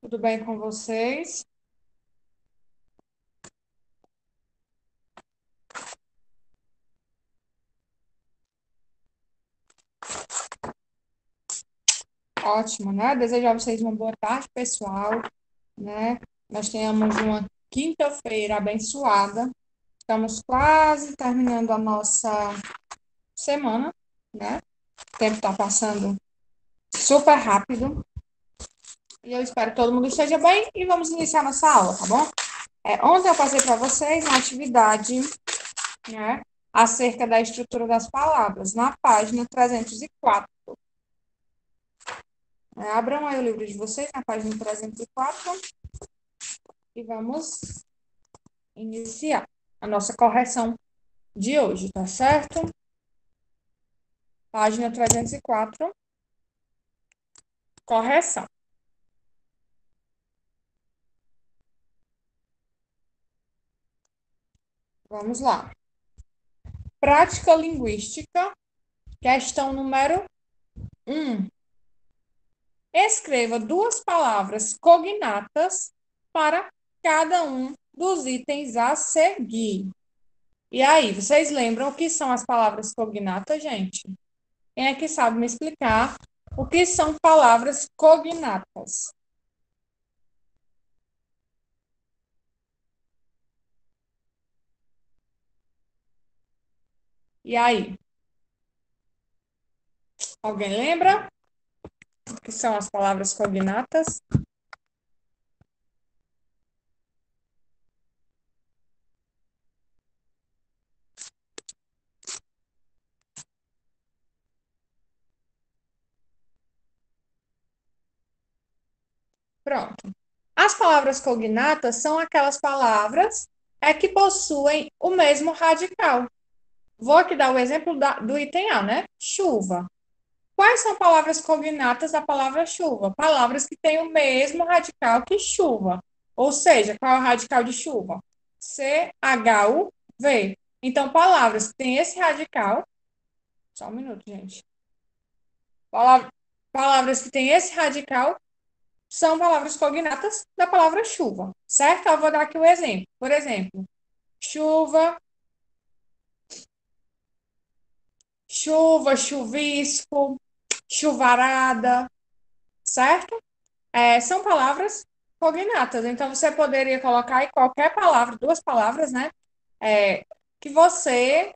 Tudo bem com vocês? Ótimo, né? Desejo a vocês uma boa tarde, pessoal, né? Nós tenhamos uma quinta-feira abençoada. Estamos quase terminando a nossa semana, né? O tempo está passando super rápido e eu espero que todo mundo esteja bem e vamos iniciar nossa aula, tá bom? Ontem eu passei para vocês uma atividade, né? Acerca da estrutura das palavras, na página 304. Abram aí o livro de vocês, na página 304, e vamos iniciar a nossa correção de hoje, tá certo? Página 304, correção. Vamos lá. Prática linguística, questão número 1. Escreva duas palavras cognatas para cada um dos itens a seguir. E aí, vocês lembram o que são as palavras cognatas, gente? Quem é que sabe me explicar o que são palavras cognatas? E aí, alguém lembra o que são as palavras cognatas? Pronto. As palavras cognatas são aquelas palavras que possuem o mesmo radical. Vou aqui dar o exemplo do item A, né? Chuva. Quais são palavras cognatas da palavra chuva? Palavras que têm o mesmo radical que chuva. Ou seja, qual é o radical de chuva? CHUV. Então, palavras que têm esse radical. Só um minuto, gente. Palavras que têm esse radical são palavras cognatas da palavra chuva, certo? Eu vou dar aqui um exemplo. Por exemplo, chuva, chuva, chuvisco, chuvarada, certo? São palavras cognatas. Então, você poderia colocar aí qualquer palavra, duas palavras, né? É, que você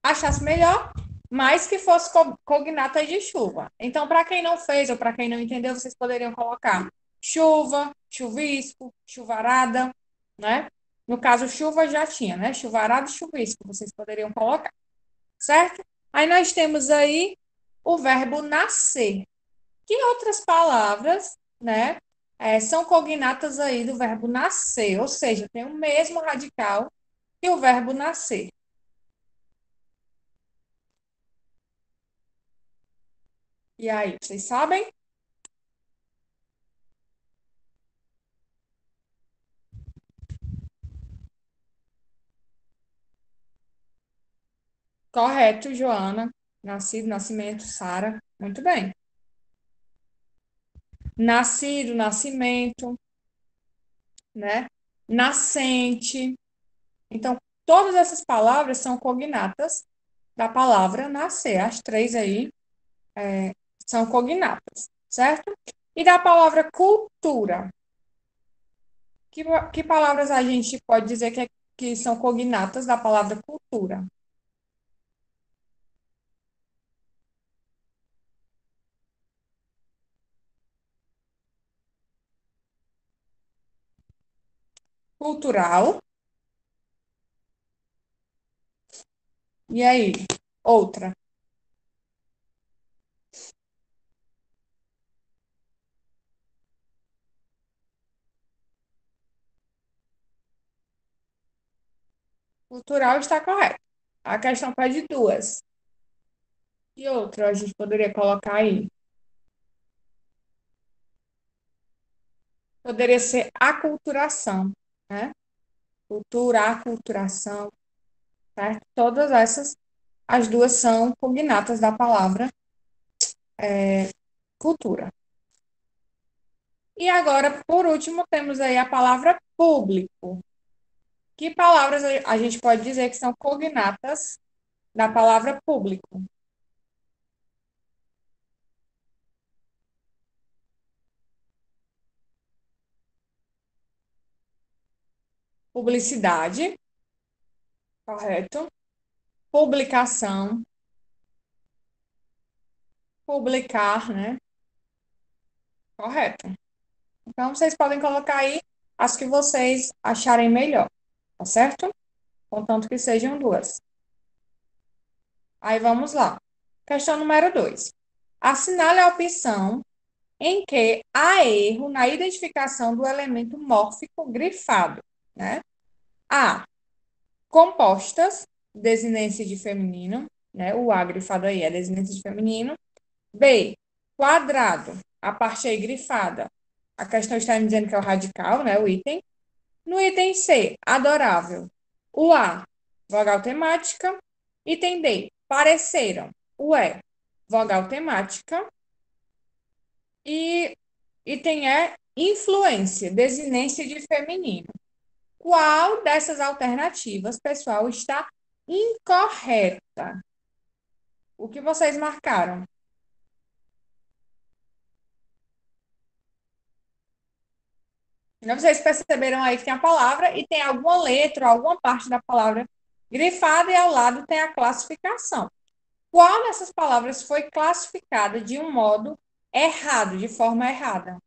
achasse melhor, mas que fosse cognata de chuva. Então, para quem não fez ou para quem não entendeu, vocês poderiam colocar chuva, chuvisco, chuvarada, né? No caso, chuva já tinha, né? Chuvarada e chuvisco, vocês poderiam colocar, certo? Aí nós temos aí o verbo nascer. Que outras palavras, né, são cognatas aí do verbo nascer, ou seja, tem o mesmo radical que o verbo nascer. E aí, vocês sabem? Correto, Joana. Nascido, nascimento, Sara. Muito bem. Nascido, nascimento, né? Nascente. Então, todas essas palavras são cognatas da palavra nascer. As três aí são cognatas, certo? E da palavra cultura. Que palavras a gente pode dizer que são cognatas da palavra cultura? Cultural. E aí? Outra. Cultural está correto. A questão pede duas. E outra a gente poderia colocar aí? Poderia ser aculturação, né? Cultura, aculturação, certo? Todas essas, as duas são cognatas da palavra cultura. E agora, por último, temos aí a palavra público. Que palavras a gente pode dizer que são cognatas da palavra público? Publicidade, correto. Publicação, publicar, né? Correto. Então, vocês podem colocar aí as que vocês acharem melhor, tá certo? Contanto que sejam duas. Aí vamos lá. Questão número 2. Assinale a opção em que há erro na identificação do elemento mórfico grifado, né? A. Compostas, desinência de feminino, né? O A grifado aí é desinência de feminino. B. Quadrado, a parte aí grifada. A questão está me dizendo que é o radical, né? O item. No item C, adorável. O A, vogal temática. Item D, pareceram. O E, vogal temática. E item E, influência, desinência de feminino. Qual dessas alternativas, pessoal, está incorreta? O que vocês marcaram? Vocês perceberam aí que tem a palavra e tem alguma letra, alguma parte da palavra grifada e ao lado tem a classificação. Qual dessas palavras foi classificada de um modo errado, de forma errada?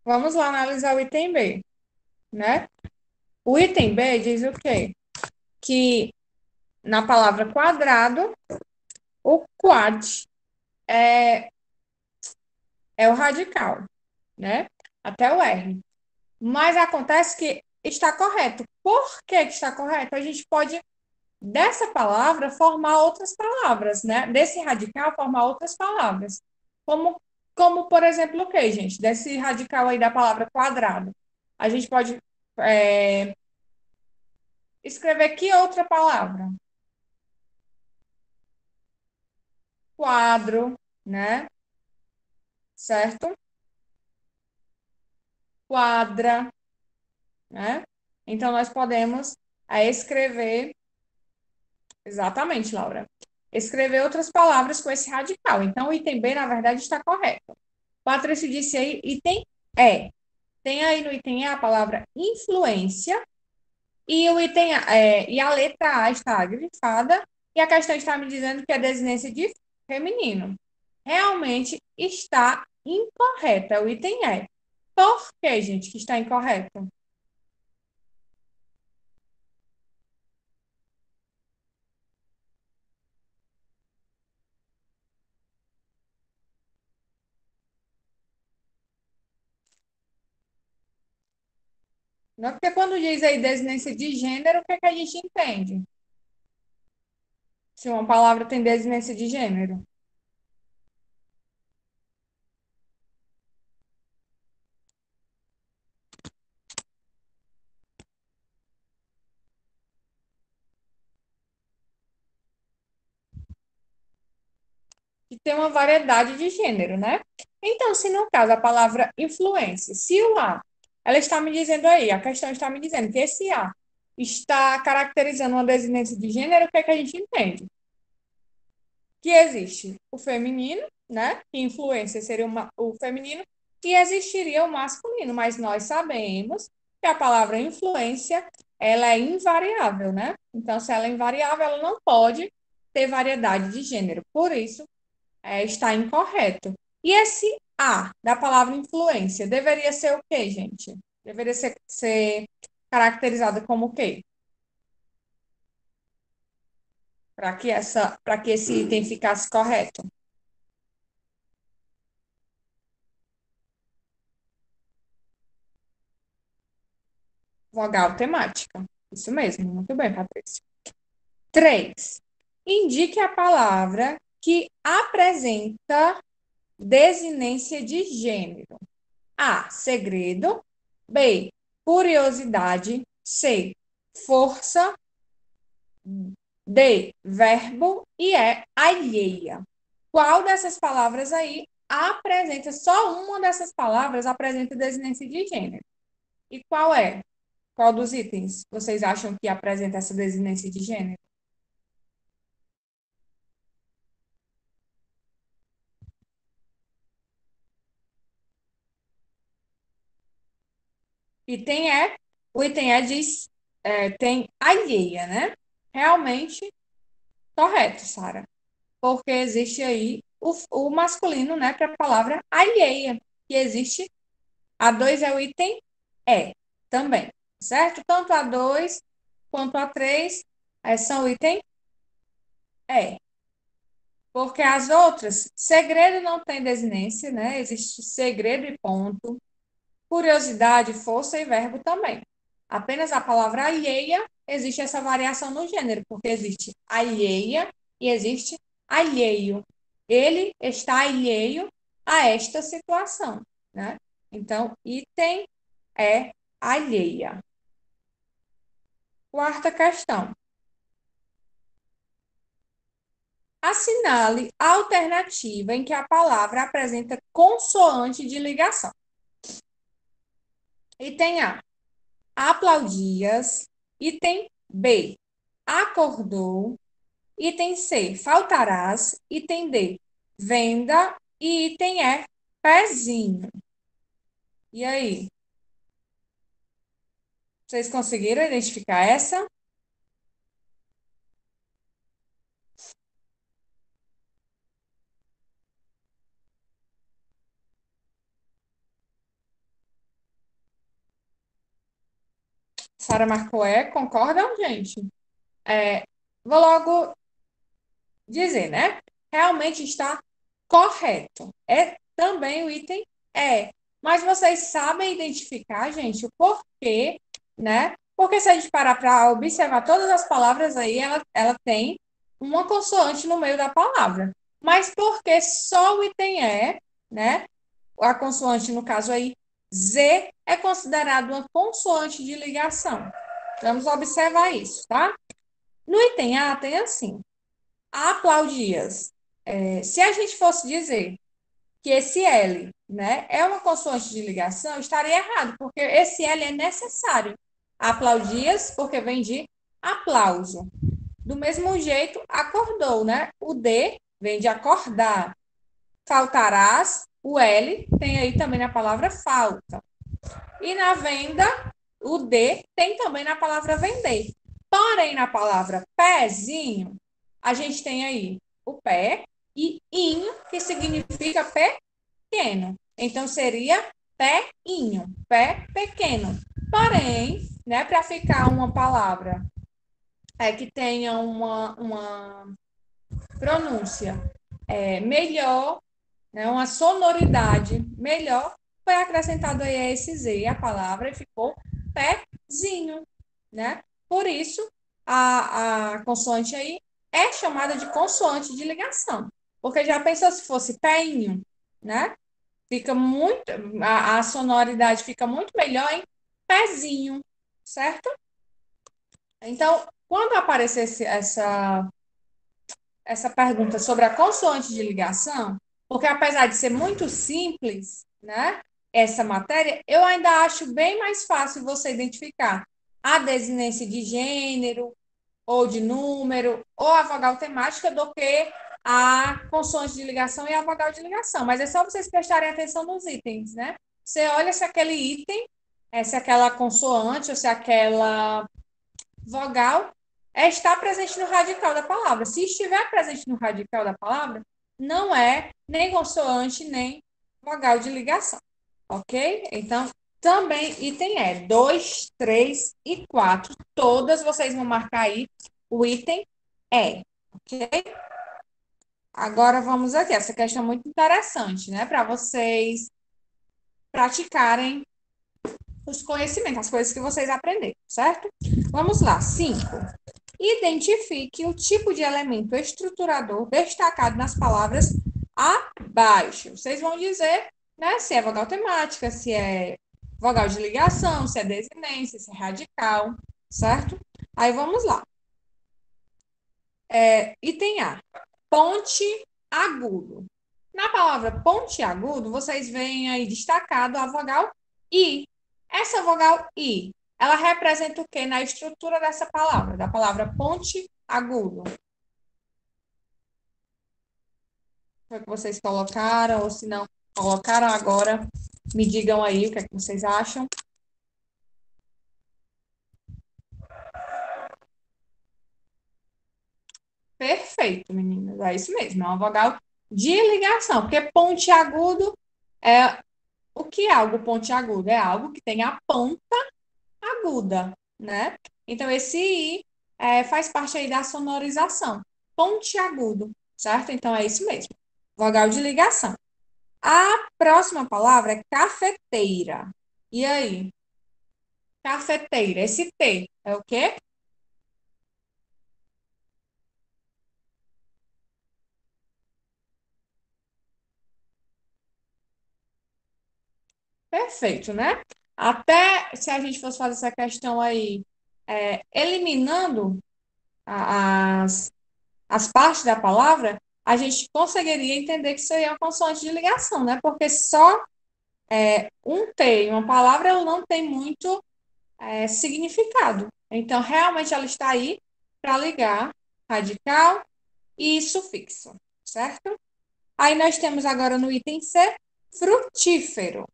Vamos lá analisar o item B, né? O item B diz o quê? Que na palavra quadrado, o quad é, é o radical, né? Até o R. Mas acontece que está correto. Por que está correto? A gente pode, dessa palavra, formar outras palavras, né? Desse radical, formar outras palavras. Como por exemplo, o que, gente? Desse radical aí da palavra quadrado. A gente pode escrever que outra palavra? Quadro, né? Certo? Quadra, né? Então, nós podemos escrever, exatamente, Laura, escrever outras palavras com esse radical. Então, o item B, na verdade, está correto. Patrícia disse aí, item E. Tem aí no item E a palavra influência e o item e a letra A está grifada e a questão está me dizendo que é desinência de feminino. Realmente está incorreta o item E. Por que, gente, que está incorreto? Não, porque quando diz aí desinência de gênero, o que é que a gente entende? Se uma palavra tem desinência de gênero. Que tem uma variedade de gênero, né? Então, se no caso a palavra influência, se o A, ela está me dizendo aí, a questão está me dizendo que esse A está caracterizando uma desinência de gênero, o que é que a gente entende? Que existe o feminino, né? Que influência seria o feminino, e existiria o masculino, mas nós sabemos que a palavra influência, ela é invariável, né? Então, se ela é invariável, ela não pode ter variedade de gênero. Por isso, está incorreto. E esse A da palavra influência deveria ser o quê, gente? Deveria ser caracterizada como o quê? Para que esse item ficasse correto. Vogal temática. Isso mesmo, muito bem, Patrícia. 3. Indique a palavra que apresenta desinência de gênero. A, segredo. B, curiosidade. C, força. D, verbo. E E, alheia. Qual dessas palavras aí apresenta, só uma dessas palavras apresenta desinência de gênero? E qual é? Qual dos itens vocês acham que apresenta essa desinência de gênero? Item é, o item é diz, tem alheia, né? Realmente correto, Sara. Porque existe aí o masculino, né, para a palavra alheia, que existe. A 2 é o item é também, certo? Tanto a 2 quanto a 3 são o item é. Porque as outras, segredo não tem desinência, né? Existe segredo e ponto. Curiosidade, força e verbo também. Apenas a palavra alheia existe essa variação no gênero, porque existe alheia e existe alheio. Ele está alheio a esta situação, né? Então, item é alheia. Quarta questão. Assinale a alternativa em que a palavra apresenta consoante de ligação. Item A, aplaudias. Item B, acordou. Item C, faltarás. Item D, venda. E item E, pezinho. E aí? Vocês conseguiram identificar essa? Sara marcou concordam, gente? Vou logo dizer, né? Realmente está correto. É também o item é. Mas vocês sabem identificar, gente, o porquê, né? Porque se a gente parar para observar todas as palavras aí, ela tem uma consoante no meio da palavra. Mas porque só o item é, né? A consoante, no caso aí, Z, é considerado uma consoante de ligação. Vamos observar isso, tá? No item A, tem assim: aplaudias. Se a gente fosse dizer que esse L, né, é uma consoante de ligação, estaria errado, porque esse L é necessário. Aplaudias, porque vem de aplauso. Do mesmo jeito, acordou, né? O D vem de acordar. Faltarás, o L tem aí também na palavra falta. E na venda, o D tem também na palavra vender. Porém, na palavra pezinho, a gente tem aí o pé e inho, que significa pequeno. Então, seria péinho, pé pequeno. Porém, né, para ficar uma palavra que tenha uma pronúncia melhor, né, uma sonoridade melhor, foi acrescentado aí esse Z, a palavra, e ficou pezinho, né? Por isso, a consoante aí é chamada de consoante de ligação. Porque já pensou se fosse peinho, né? Fica muito, a sonoridade fica muito melhor em pezinho, certo? Então, quando aparecesse essa pergunta sobre a consoante de ligação, porque apesar de ser muito simples, né, essa matéria, eu ainda acho bem mais fácil você identificar a desinência de gênero, ou de número, ou a vogal temática, do que a consoante de ligação e a vogal de ligação. Mas é só vocês prestarem atenção nos itens, né? Você olha se aquele item, se aquela consoante ou se aquela vogal está presente no radical da palavra. Se estiver presente no radical da palavra, não é nem consoante, nem vogal de ligação. Ok? Então, também item 2, 3 e 4. Todas vocês vão marcar aí o item ok? Agora vamos aqui. Essa questão é muito interessante, né? Para vocês praticarem os conhecimentos, as coisas que vocês aprenderam, certo? Vamos lá. 5. Identifique o tipo de elemento estruturador destacado nas palavras abaixo. Vocês vão dizer né? Se é vogal temática, se é vogal de ligação, se é desinência, se é radical, certo? Aí vamos lá. Item A, ponte agudo. Na palavra ponte agudo, vocês veem aí destacado a vogal I. Essa vogal I, ela representa o que na estrutura dessa palavra, da palavra ponte agudo? Foi o que vocês colocaram, ou se não colocaram agora, me digam aí o que é que vocês acham. Perfeito, meninas. É isso mesmo, é uma vogal de ligação, porque pontiagudo é o que é algo pontiagudo? É algo que tem a ponta aguda, né? Então, esse I faz parte aí da sonorização. Pontiagudo, certo? Então, é isso mesmo. Vogal de ligação. A próxima palavra é cafeteira. E aí? Cafeteira. Esse T é o quê? Perfeito, né? Até se a gente fosse fazer essa questão aí, eliminando as, as partes da palavra, a gente conseguiria entender que isso aí é uma consoante de ligação, né? Porque só um T em uma palavra ela não tem muito significado. Então, realmente ela está aí para ligar radical e sufixo, certo? Aí nós temos agora no item C, frutífero.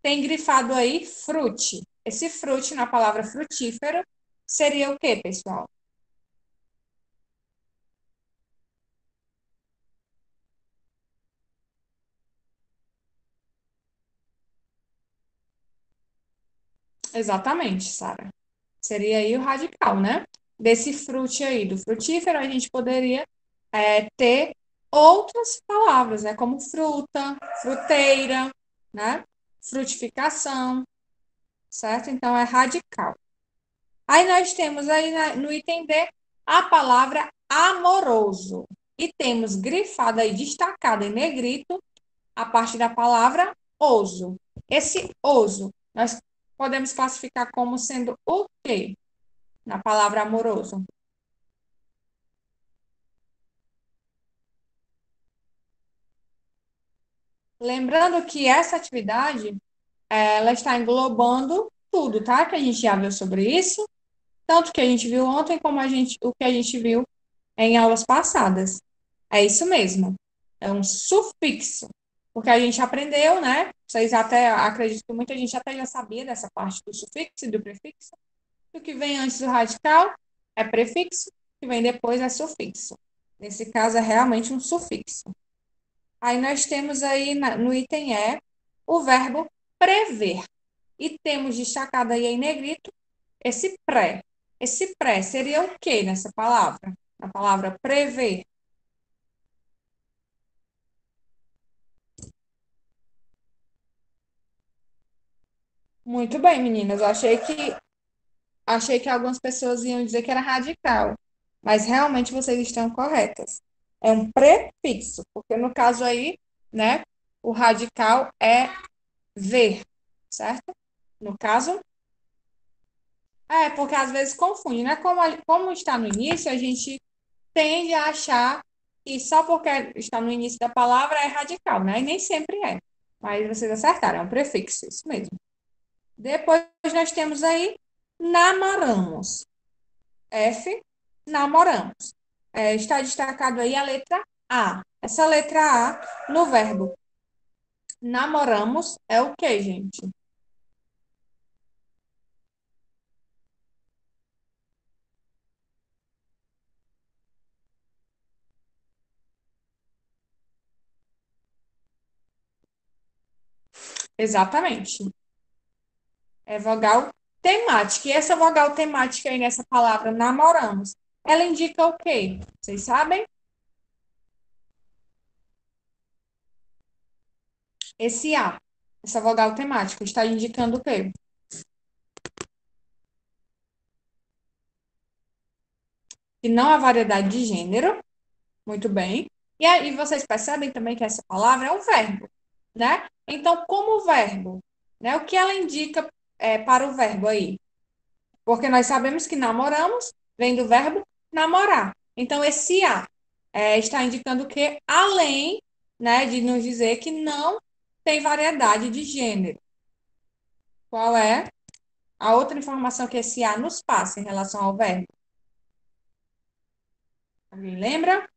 Tem grifado aí frute. Esse frute na palavra frutífero seria o quê, pessoal? Exatamente, Sara. Seria aí o radical, né? Desse frute aí, do frutífero, a gente poderia ter outras palavras, né? Como fruta, fruteira, né? Frutificação, certo? Então, é radical. Aí nós temos aí no item D a palavra amoroso. E temos grifado aí, destacado em negrito, a parte da palavra oso. Esse oso, nós podemos classificar como sendo o quê na palavra amoroso? Lembrando que essa atividade, ela está englobando tudo, tá? Que a gente já viu sobre isso, tanto que a gente viu ontem como o que a gente viu em aulas passadas. É isso mesmo. É um sufixo. Porque a gente aprendeu, né? Vocês até, acredito que muita gente até já sabia dessa parte do sufixo e do prefixo. O que vem antes do radical é prefixo, o que vem depois é sufixo. Nesse caso, é realmente um sufixo. Aí nós temos aí no item E o verbo prever. E temos destacado aí em negrito esse pré. Esse pré seria o que nessa palavra? A palavra prever. Muito bem, meninas. Eu achei que algumas pessoas iam dizer que era radical, mas realmente vocês estão corretas. É um prefixo, porque no caso aí, né, o radical é ver, certo? No caso, porque às vezes confunde, né? Como está no início, a gente tende a achar que só porque está no início da palavra é radical, né? E nem sempre é. Mas vocês acertaram, é um prefixo, isso mesmo. Depois nós temos aí namoramos. F, namoramos. Está destacado aí a letra A. Essa letra A no verbo namoramos é o que, gente? Exatamente. É vogal temática. E essa vogal temática aí nessa palavra namoramos, ela indica o quê? Vocês sabem? Esse A, essa vogal temática, está indicando o quê? Que não há variedade de gênero. Muito bem. E aí vocês percebem também que essa palavra é um verbo. né? Então, como verbo, né? O que ela indica para o verbo aí? Porque nós sabemos que namoramos vem do verbo namorar. Então, esse a está indicando que, além, né, de nos dizer que não tem variedade de gênero. Qual é a outra informação que esse a nos passa em relação ao verbo? Alguém lembra?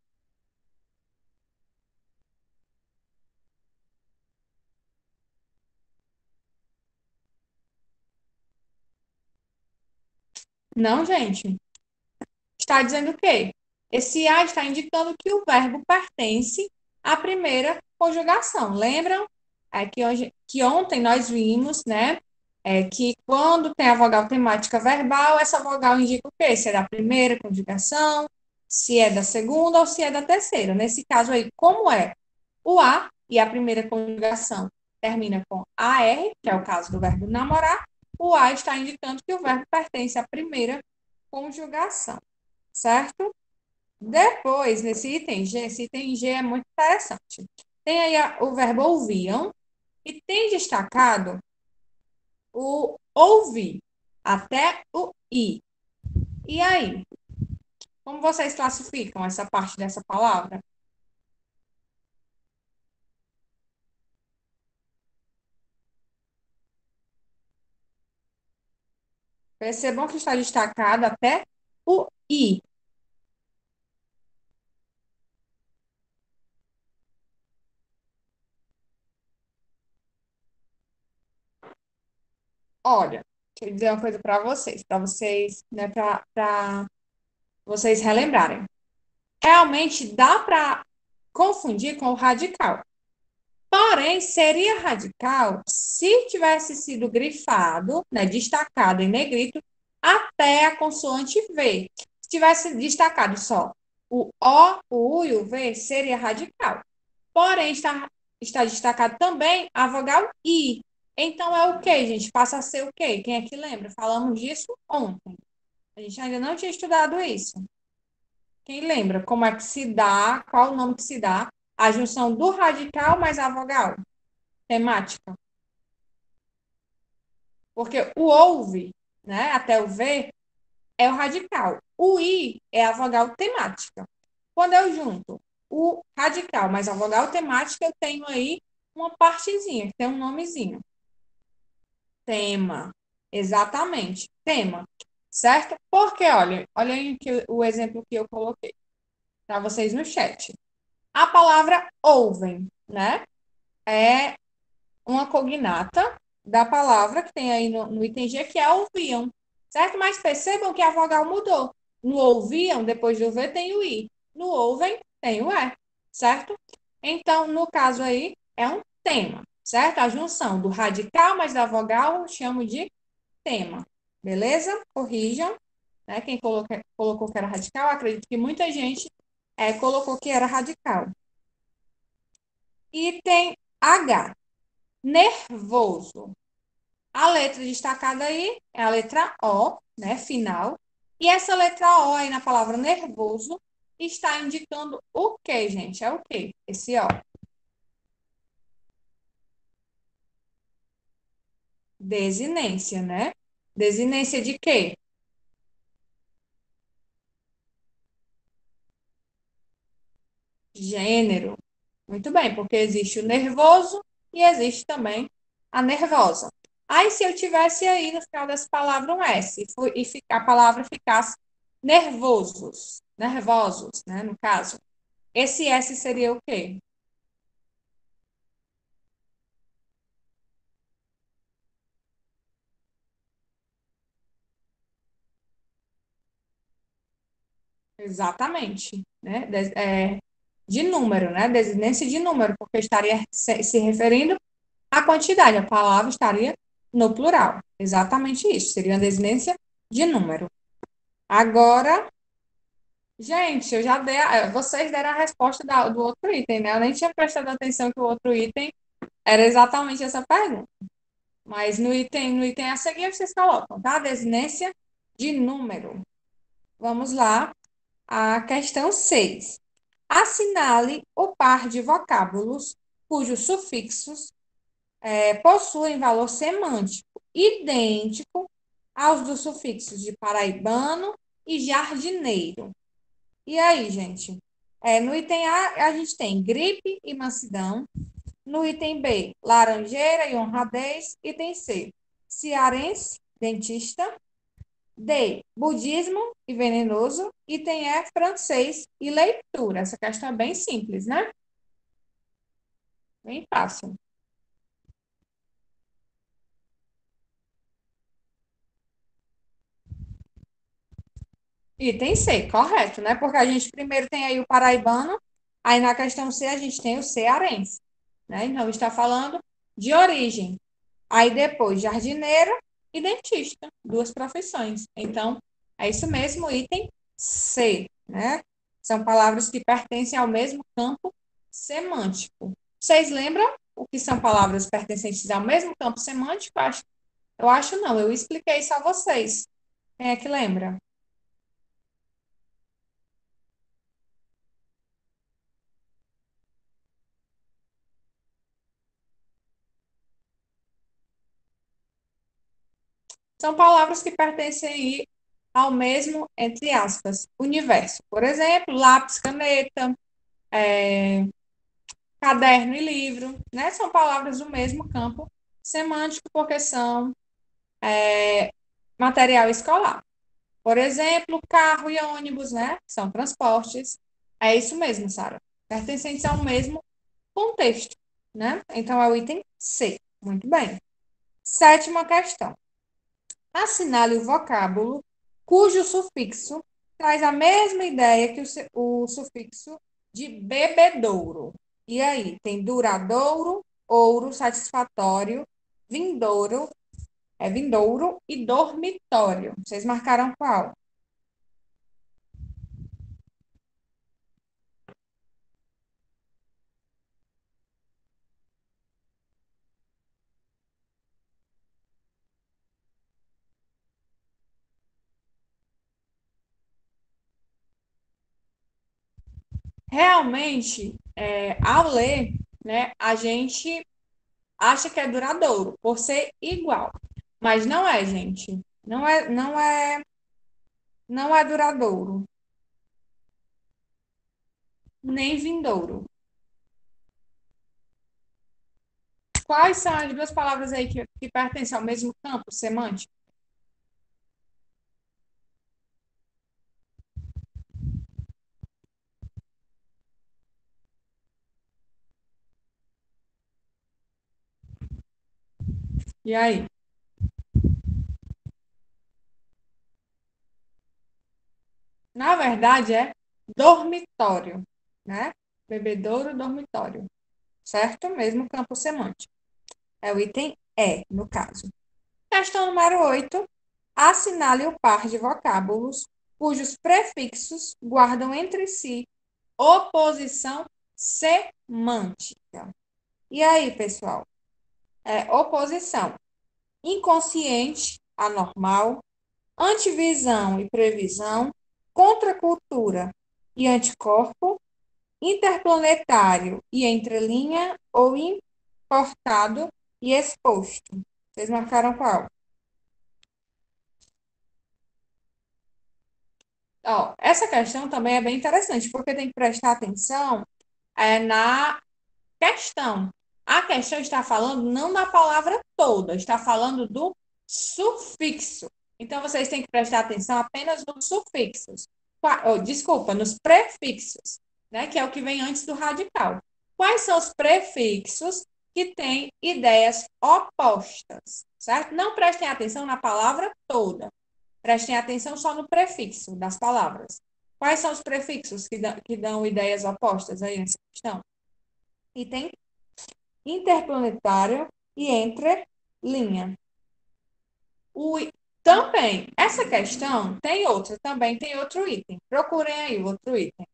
Não, gente. Está dizendo o quê? Esse a está indicando que o verbo pertence à primeira conjugação. Lembram? Que ontem nós vimos, né? Que quando tem a vogal temática verbal, essa vogal indica o quê? Se é da primeira conjugação, se é da segunda ou se é da terceira. Nesse caso aí, como é o a e a primeira conjugação termina com AR, que é o caso do verbo namorar, o a está indicando que o verbo pertence à primeira conjugação, certo? Depois, nesse item G, esse item G é muito interessante. Tem aí o verbo ouviam e tem destacado o ouvir até o i. E aí, como vocês classificam essa parte dessa palavra? Percebam que está destacado até o i. Olha, deixa eu dizer uma coisa para vocês, né, para vocês relembrarem. Realmente dá para confundir com o radical. Porém, seria radical se tivesse sido grifado, né, destacado em negrito, até a consoante V. Se tivesse destacado só o O, o U e o V, seria radical. Porém, está destacado também a vogal I. Então, é o quê, gente? Passa a ser o quê? Quem é que lembra? Falamos disso ontem. A gente ainda não tinha estudado isso. Quem lembra como é que se dá, qual o nome que se dá a junção do radical mais a vogal temática? Porque o ouve, né, até o V, é o radical. O I é a vogal temática. Quando eu junto o radical mais a vogal temática, eu tenho aí uma partezinha, que tem um nomezinho. Tema. Exatamente. Tema. Certo? Porque, olha aí o exemplo que eu coloquei para vocês no chat. A palavra ouvem, né? É uma cognata da palavra que tem aí no item G, que é ouviam, certo? Mas percebam que a vogal mudou. No ouviam, depois do V, tem o I. No ouvem, tem o E, certo? Então, no caso aí, é um tema, certo? A junção do radical mais da vogal eu chamo de tema, beleza? Corrijam, né? Quem colocou que era radical, acredito que muita gente colocou que era radical. Item H, nervoso. A letra destacada aí é a letra O, né, final. E essa letra O aí na palavra nervoso está indicando o quê, gente? É o quê? Esse O. Desinência, né? Desinência de quê? Gênero. Muito bem, porque existe o nervoso e existe também a nervosa. Aí, se eu tivesse aí no final dessa palavra um S e a palavra ficasse nervosos, né, no caso, esse S seria o quê? Exatamente, né? De número, né? Desinência de número, porque estaria se referindo à quantidade, a palavra estaria no plural. Exatamente isso, seria uma desinência de número. Agora, gente, eu já dei, vocês deram a resposta do outro item, né? Eu nem tinha prestado atenção que o outro item era exatamente essa pergunta. Mas no item a seguir vocês colocam, tá? Desinência de número. Vamos lá, a questão 6. Assinale o par de vocábulos cujos sufixos possuem valor semântico idêntico aos dos sufixos de paraibano e jardineiro. E aí, gente? No item A, a gente tem gripe e mansidão. No item B, laranjeira e honradez. Item C, cearense, dentista. D, budismo e venenoso. Item E, francês e leitura. Essa questão é bem simples, né? Bem fácil. Item C, correto, né? Porque a gente primeiro tem aí o paraibano, aí na questão C a gente tem o cearense, né? Então está falando de origem. Aí depois jardineiro e dentista, duas profissões. Então é isso mesmo, item C, né? São palavras que pertencem ao mesmo campo semântico. Vocês lembram o que são palavras pertencentes ao mesmo campo semântico? Eu acho não, eu expliquei isso a vocês. Quem é que lembra? São palavras que pertencem ao mesmo, entre aspas, universo. Por exemplo, lápis, caneta, caderno e livro, né? São palavras do mesmo campo semântico, porque são material escolar. Por exemplo, carro e ônibus, né? São transportes. É isso mesmo, Sara. Pertencentes ao mesmo contexto, né? Então é o item C. Muito bem. Sétima questão. Assinale o vocábulo cujo sufixo traz a mesma ideia que o sufixo de bebedouro. E aí, tem duradouro, ouro, satisfatório, vindouro, vindouro e dormitório. Vocês marcaram qual? Realmente, ao ler, né, a gente acha que é duradouro, por ser igual. Mas não é, gente. Não é duradouro, nem vindouro. Quais são as duas palavras aí que pertencem ao mesmo campo semântico? E aí? Na verdade, é dormitório, né? Bebedouro, dormitório. Certo? Mesmo campo semântico. É o item E, no caso. Questão número 8. Assinale o par de vocábulos cujos prefixos guardam entre si oposição semântica. E aí, pessoal? Oposição inconsciente, anormal, antivisão e previsão, contracultura e anticorpo, interplanetário e entrelinha ou importado e exposto. Vocês marcaram qual? Ó, essa questão também é bem interessante, porque tem que prestar atenção na questão. A questão está falando não da palavra toda, está falando do sufixo. Então, vocês têm que prestar atenção apenas nos sufixos. Desculpa, nos prefixos, né? Que é o que vem antes do radical. Quais são os prefixos que têm ideias opostas, certo? Não prestem atenção na palavra toda. Prestem atenção só no prefixo das palavras. Quais são os prefixos que dão ideias opostas aí nessa questão? Item interplanetário e entre linha. O, também, essa questão tem outra, também tem outro item. Procurem aí o outro item.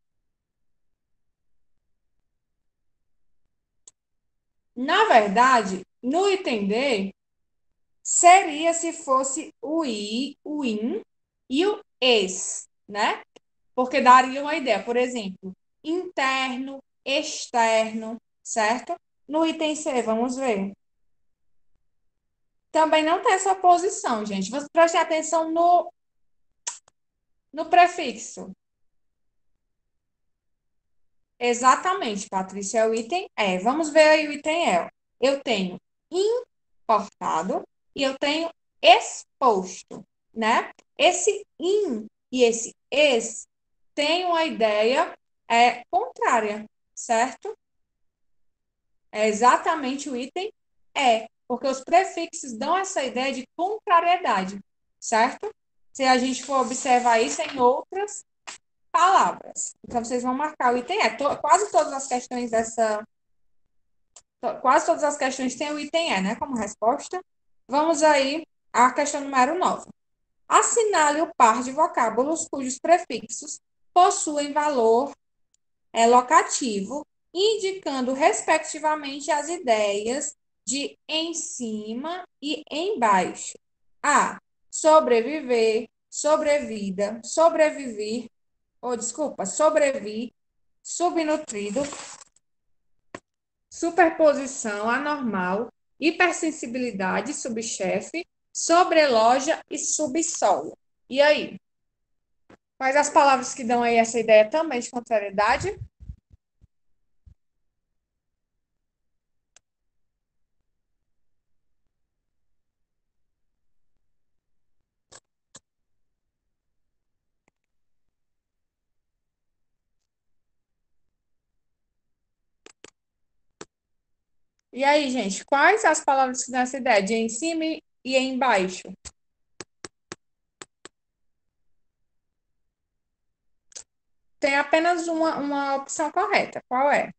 Na verdade, no item D, seria se fosse o I, o IN e o ES, né? Porque daria uma ideia, por exemplo, interno, externo, certo? No item C, vamos ver. Também não tem essa posição, gente. Você preste atenção no prefixo. Exatamente, Patrícia, é o item E. Vamos ver aí o item E. Eu tenho importado e eu tenho exposto, né? Esse in e esse ex têm uma ideia contrária, certo? É exatamente o item E, porque os prefixos dão essa ideia de contrariedade, certo? Se a gente for observar isso em outras palavras. Então, vocês vão marcar o item E. Quase todas as questões quase todas as questões têm o item E, né, como resposta. Vamos aí à questão número 9. Assinale o par de vocábulos cujos prefixos possuem valor locativo, indicando respectivamente as ideias de em cima e embaixo. A. Sobreviver, sobrevida, sobreviver, ou desculpa, sobrevir, subnutrido, superposição anormal, hipersensibilidade, subchefe, sobreloja e subsolo. E aí? Quais as palavras que dão aí essa ideia também de contrariedade? E aí, gente, quais as palavras que dão essa ideia de em cima e embaixo? Tem apenas uma opção correta. Qual é?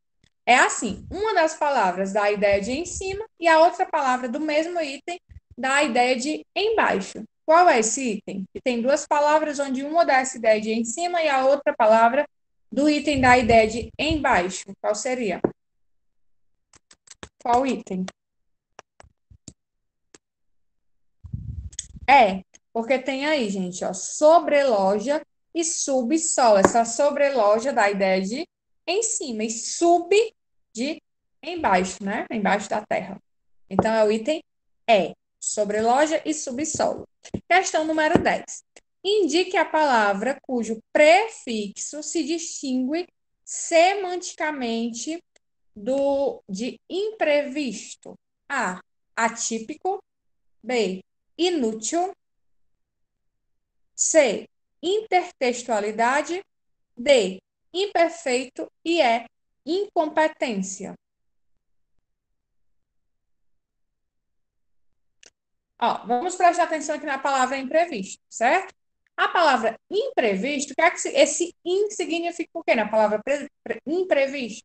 É assim, uma das palavras dá a ideia de em cima e a outra palavra do mesmo item dá a ideia de embaixo. Qual é esse item? Que tem duas palavras onde uma dá essa ideia de em cima e a outra palavra do item dá a ideia de embaixo. Qual seria? Qual item? Porque tem aí, gente, ó, sobreloja e subsolo. Essa sobreloja dá a ideia de em cima e sub de embaixo, né? Embaixo da terra. Então, é o item sobreloja e subsolo. Questão número 10. Indique a palavra cujo prefixo se distingue semanticamente de imprevisto. A. Atípico. B. Inútil. C. Intertextualidade. D. Imperfeito. E incompetência. Ó, vamos prestar atenção aqui na palavra imprevisto, certo? A palavra imprevisto, o que é que esse in significa o quê na palavra imprevisto?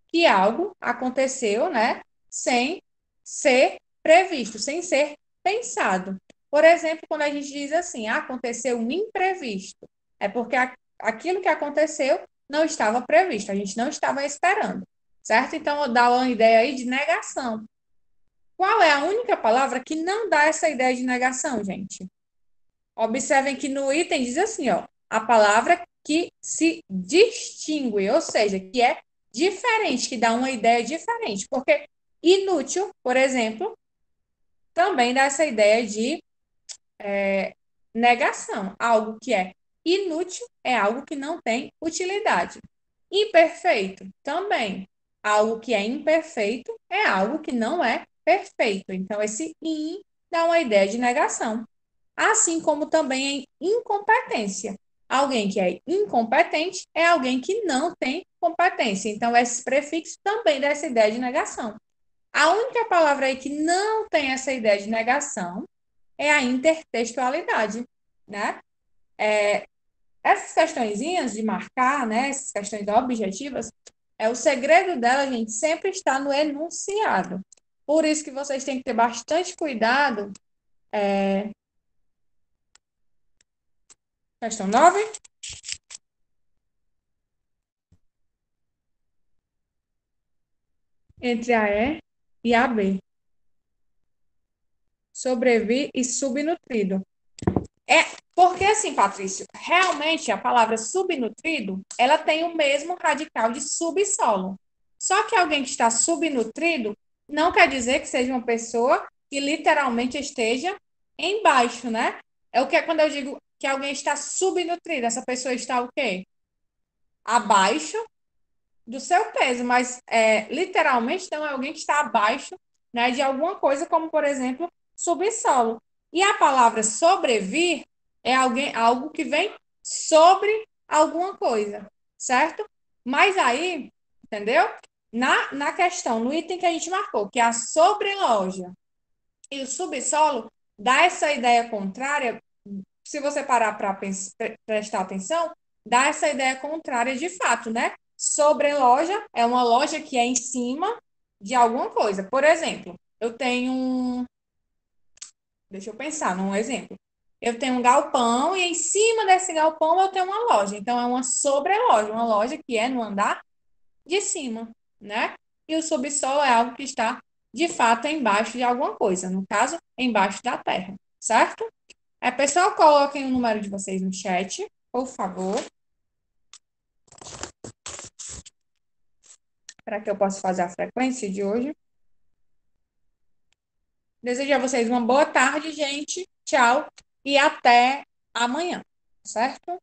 Que algo aconteceu, né, sem ser previsto, sem ser pensado. Por exemplo, quando a gente diz assim, aconteceu um imprevisto, é porque aquilo que aconteceu não estava previsto, a gente não estava esperando, certo? Então, dá uma ideia aí de negação. Qual é a única palavra que não dá essa ideia de negação, gente? Observem que no item diz assim, ó, a palavra que se distingue, ou seja, que é diferente, que dá uma ideia diferente. Porque inútil, por exemplo, também dá essa ideia de negação. Algo que é inútil é algo que não tem utilidade. Imperfeito também. Algo que é imperfeito é algo que não é perfeito. Então, esse in dá uma ideia de negação. Assim como também em incompetência. Alguém que é incompetente é alguém que não tem competência. Então, esse prefixo também dá essa ideia de negação. A única palavra aí que não tem essa ideia de negação é a intertextualidade, né? Essas questõezinhas de marcar, né? Essas questões objetivas, o segredo dela, gente, sempre está no enunciado. Por isso que vocês têm que ter bastante cuidado. Questão 9. Entre a e a B. Sobrevir e subnutrido. É porque assim, Patrício, realmente a palavra subnutrido, ela tem o mesmo radical de subsolo, Só que alguém que está subnutrido não quer dizer que seja uma pessoa que literalmente esteja embaixo, né? É o que é quando eu digo que alguém está subnutrido, essa pessoa está o quê? Abaixo do seu peso, mas literalmente não é alguém que está abaixo, né, de alguma coisa, como por exemplo, subsolo. E a palavra sobrevir é algo que vem sobre alguma coisa, certo? Mas aí, entendeu? Na questão, no item que a gente marcou, que é a sobreloja e o subsolo, dá essa ideia contrária, se você parar para prestar atenção, dá essa ideia contrária de fato, né? Sobreloja é uma loja que é em cima de alguma coisa. Por exemplo, eu tenho um. Deixa eu pensar num exemplo. Eu tenho um galpão e em cima desse galpão eu tenho uma loja. Então, é uma sobreloja, uma loja que é no andar de cima, né? E o subsolo é algo que está, de fato, embaixo de alguma coisa. No caso, embaixo da terra, certo? Pessoal, coloquem o número de vocês no chat, por favor, para que eu possa fazer a frequência de hoje. Desejo a vocês uma boa tarde, gente. Tchau e até amanhã, certo?